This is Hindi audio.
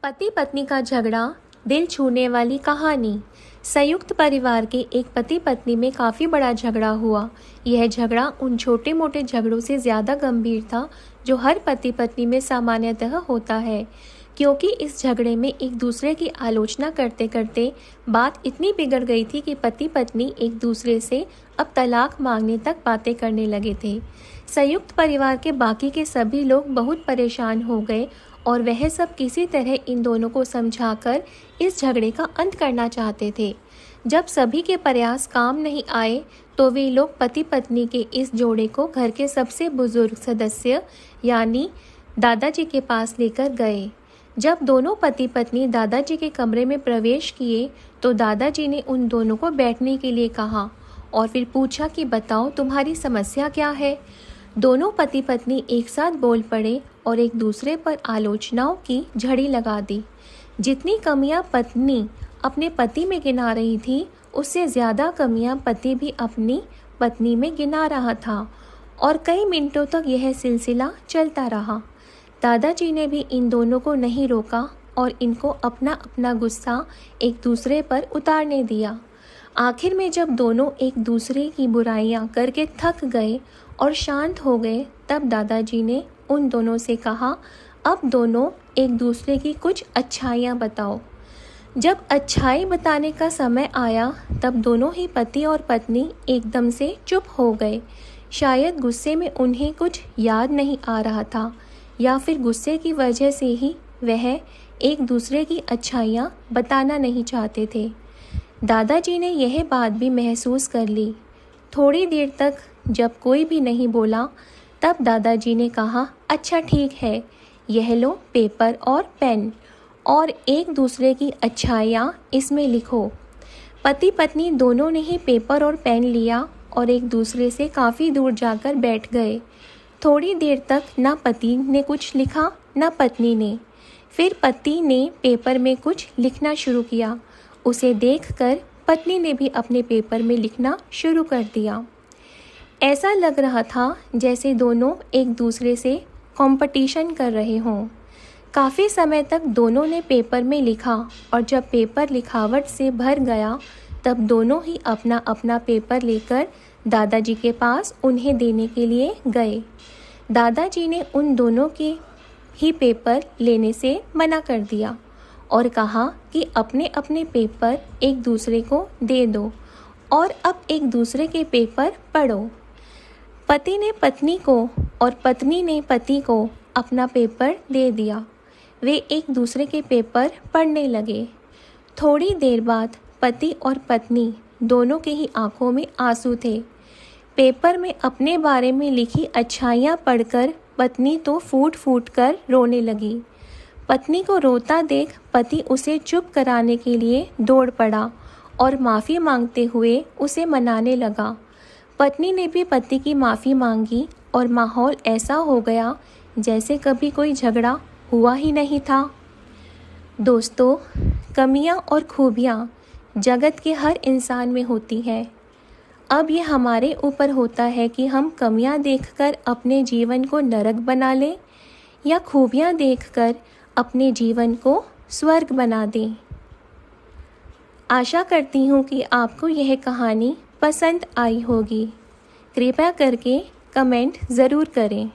पति पत्नी का झगड़ा, दिल छूने वाली कहानी। संयुक्त परिवार के एक पति पत्नी में काफ़ी बड़ा झगड़ा हुआ। यह झगड़ा उन छोटे मोटे झगड़ों से ज़्यादा गंभीर था जो हर पति पत्नी में सामान्यतः होता है, क्योंकि इस झगड़े में एक दूसरे की आलोचना करते करते बात इतनी बिगड़ गई थी कि पति पत्नी एक दूसरे से अब तलाक मांगने तक बातें करने लगे थे। संयुक्त परिवार के बाकी के सभी लोग बहुत परेशान हो गए और वह सब किसी तरह इन दोनों को समझाकर इस झगड़े का अंत करना चाहते थे। जब सभी के प्रयास काम नहीं आए तो वे लोग पति पत्नी के इस जोड़े को घर के सबसे बुजुर्ग सदस्य यानी दादाजी के पास लेकर गए। जब दोनों पति पत्नी दादाजी के कमरे में प्रवेश किए तो दादाजी ने उन दोनों को बैठने के लिए कहा और फिर पूछा कि बताओ तुम्हारी समस्या क्या है। दोनों पति पत्नी एक साथ बोल पड़े और एक दूसरे पर आलोचनाओं की झड़ी लगा दी। जितनी कमियां पत्नी अपने पति में गिना रही थी, उससे ज़्यादा कमियां पति भी अपनी पत्नी में गिना रहा था और कई मिनटों तक यह सिलसिला चलता रहा। दादाजी ने भी इन दोनों को नहीं रोका और इनको अपना अपना गुस्सा एक दूसरे पर उतारने दिया। आखिर में जब दोनों एक दूसरे की बुराइयां करके थक गए और शांत हो गए, तब दादाजी ने उन दोनों से कहा, अब दोनों एक दूसरे की कुछ अच्छाइयाँ बताओ। जब अच्छाई बताने का समय आया तब दोनों ही पति और पत्नी एकदम से चुप हो गए। शायद गुस्से में उन्हें कुछ याद नहीं आ रहा था या फिर गुस्से की वजह से ही वह एक दूसरे की अच्छाइयाँ बताना नहीं चाहते थे। दादाजी ने यह बात भी महसूस कर ली। थोड़ी देर तक जब कोई भी नहीं बोला तब दादाजी ने कहा, अच्छा ठीक है, यह लो पेपर और पेन और एक दूसरे की अच्छाइयाँ इसमें लिखो। पति पत्नी दोनों ने ही पेपर और पेन लिया और एक दूसरे से काफ़ी दूर जाकर बैठ गए। थोड़ी देर तक ना पति ने कुछ लिखा ना पत्नी ने। फिर पति ने पेपर में कुछ लिखना शुरू किया। उसे देखकर पत्नी ने भी अपने पेपर में लिखना शुरू कर दिया। ऐसा लग रहा था जैसे दोनों एक दूसरे से कंपटीशन कर रहे हों। काफ़ी समय तक दोनों ने पेपर में लिखा और जब पेपर लिखावट से भर गया तब दोनों ही अपना अपना पेपर लेकर दादाजी के पास उन्हें देने के लिए गए। दादाजी ने उन दोनों के ही पेपर लेने से मना कर दिया और कहा कि अपने अपने पेपर एक दूसरे को दे दो और अब एक दूसरे के पेपर पढ़ो। पति ने पत्नी को और पत्नी ने पति को अपना पेपर दे दिया। वे एक दूसरे के पेपर पढ़ने लगे। थोड़ी देर बाद पति और पत्नी दोनों के ही आंखों में आंसू थे। पेपर में अपने बारे में लिखी अच्छाइयाँ पढ़कर पत्नी तो फूट फूट कर रोने लगी। पत्नी को रोता देख पति उसे चुप कराने के लिए दौड़ पड़ा और माफ़ी मांगते हुए उसे मनाने लगा। पत्नी ने भी पति की माफ़ी मांगी और माहौल ऐसा हो गया जैसे कभी कोई झगड़ा हुआ ही नहीं था। दोस्तों, कमियां और खूबियां जगत के हर इंसान में होती हैं। अब ये हमारे ऊपर होता है कि हम कमियां देखकर अपने जीवन को नरक बना लें या खूबियां देखकर अपने जीवन को स्वर्ग बना दें। आशा करती हूँ कि आपको यह कहानी पसंद आई होगी। कृपया करके कमेंट ज़रूर करें।